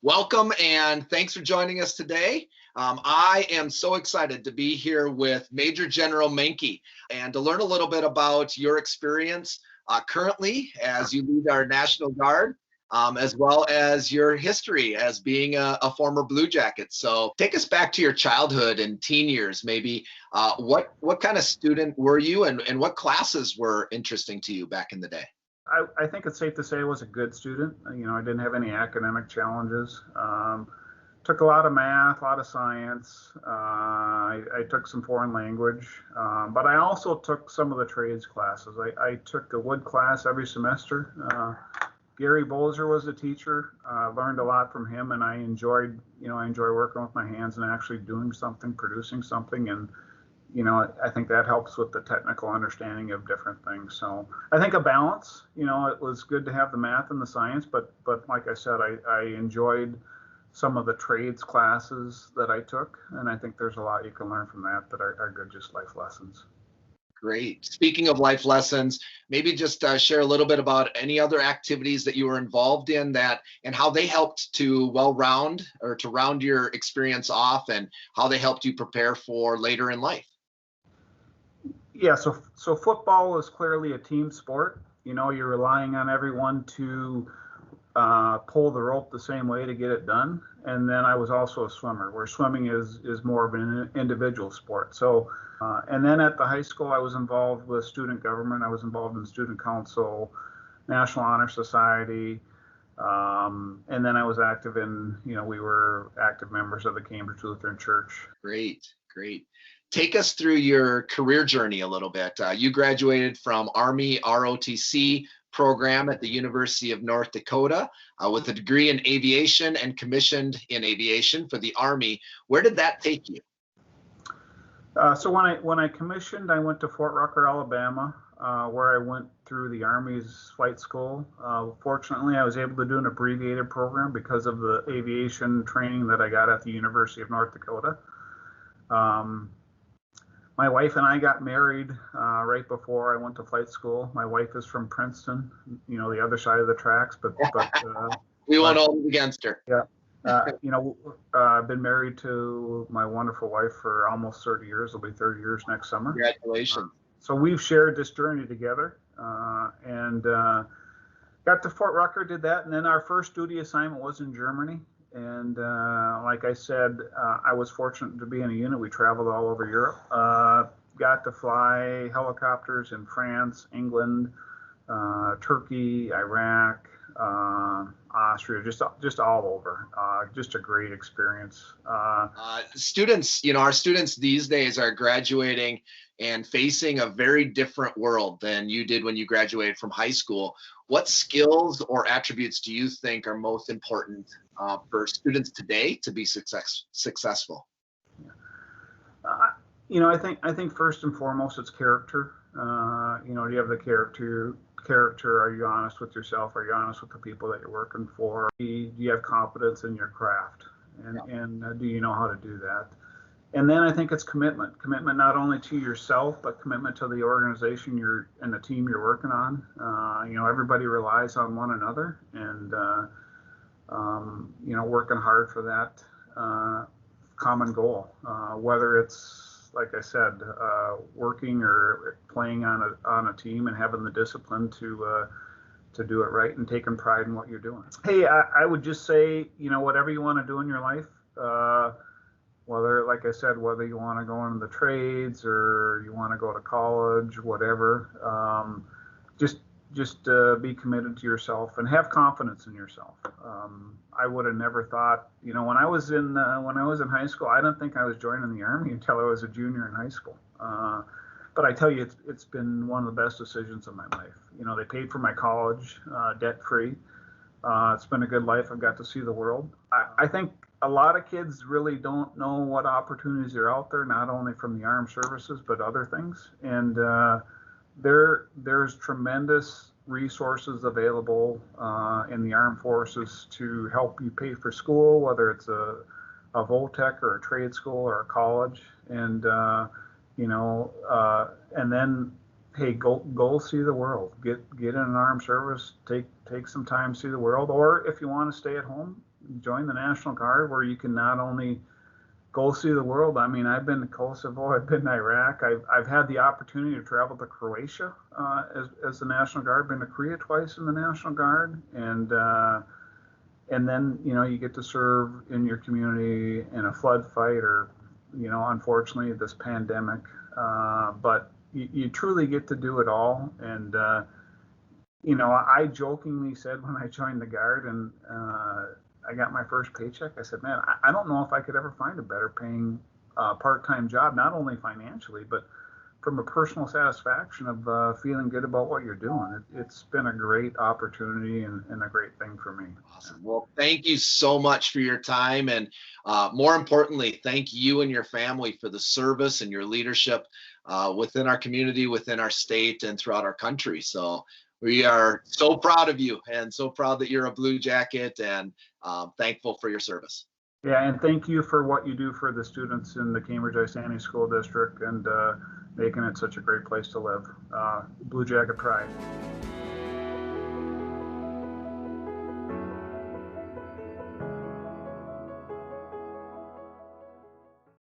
Welcome and thanks for joining us today. I am so excited to be here with Major General Manke and to learn a little bit about your experience currently as you lead our National Guard, as well as your history as being a former Blue Jacket. So take us back to your childhood and teen years, maybe. What kind of student were you, and what classes were interesting to you back in the day? I think it's safe to say I was a good student. I didn't have any academic challenges. Took a lot of math, a lot of science. I took some foreign language, but I also took some of the trades classes. I took a wood class every semester. Gary Bozer was the teacher. Learned a lot from him, and I enjoy working with my hands and actually doing something, producing something, and I think that helps with the technical understanding of different things. So I think a balance. It was good to have the math and the science, but like I said, I enjoyed some of the trades classes that I took, and I think there's a lot you can learn from that are good, just life lessons. Great. Speaking of life lessons, maybe just share a little bit about any other activities that you were involved in and how they helped to round your experience off, and how they helped you prepare for later in life. Yeah, so football is clearly a team sport. You're relying on everyone to pull the rope the same way to get it done. And then I was also a swimmer, where swimming is more of an individual sport. So, and then at the high school, I was involved with student government. I was involved in student council, National Honor Society, and then I was active in, we were active members of the Cambridge Lutheran Church. Great. Take us through your career journey a little bit. You graduated from Army ROTC program at the University of North Dakota with a degree in aviation and commissioned in aviation for the Army. Where did that take you? So when I commissioned, I went to Fort Rucker, Alabama, where I went through the Army's flight school. Fortunately, I was able to do an abbreviated program because of the aviation training that I got at the University of North Dakota. My wife and I got married right before I went to flight school. My wife is from Princeton, the other side of the tracks, but we won't hold it against her. Yeah. I've been married to my wonderful wife for almost 30 years. It'll be 30 years next summer. Congratulations. So we've shared this journey together, and got to Fort Rucker, did that, and then our first duty assignment was in Germany. And like I said, I was fortunate to be in a unit. We traveled all over Europe. Got to fly helicopters in France, England, Turkey, Iraq, Austria, just all over. Just a great experience. Students, our students these days are graduating and facing a very different world than you did when you graduated from high school. What skills or attributes do you think are most important for students today to be successful? I think first and foremost it's character. Do you have the character? Are you honest with yourself? Are you honest with the people that you're working for? Do you have competence in your craft? And do you know how to do that? And then I think it's commitment not only to yourself, but commitment to the organization and the team you're working on. Everybody relies on one another, and working hard for that common goal, whether it's, like I said, working or playing on a team and having the discipline to do it right and taking pride in what you're doing. Hey, I would just say, whatever you want to do in your life, whether, like I said, whether you want to go into the trades or you want to go to college, whatever, just be committed to yourself and have confidence in yourself. I would have never thought, when I was in high school, I don't think I was joining the Army until I was a junior in high school. But I tell you, it's been one of the best decisions of my life. They paid for my college, debt free. It's been a good life. I've got to see the world. I think a lot of kids really don't know what opportunities are out there, not only from the armed services, but other things. And there's tremendous resources available in the armed forces to help you pay for school, whether it's a VOTEC or a trade school or a college. And, and then, hey, go see the world. Get in an armed service. Take some time to see the world. Or if you want to stay at home, join the National Guard, where you can not only go see the world. I mean, I've been to Kosovo, I've been to Iraq, I've had the opportunity to travel to Croatia as the National Guard, been to Korea twice in the National Guard, and then you get to serve in your community in a flood fight, or unfortunately this pandemic, but you truly get to do it all. And I jokingly said when I joined the Guard and I got my first paycheck, I said, man, I don't know if I could ever find a better paying part-time job, not only financially, but from a personal satisfaction of feeling good about what you're doing. It's been a great opportunity and a great thing for me. Awesome. Well, thank you so much for your time. And more importantly, thank you and your family for the service and your leadership within our community, within our state, and throughout our country. So we are so proud of you and so proud that you're a Blue Jacket, and thankful for your service. Yeah, and thank you for what you do for the students in the Cambridge-Isanti School District and making it such a great place to live. Blue Jacket pride.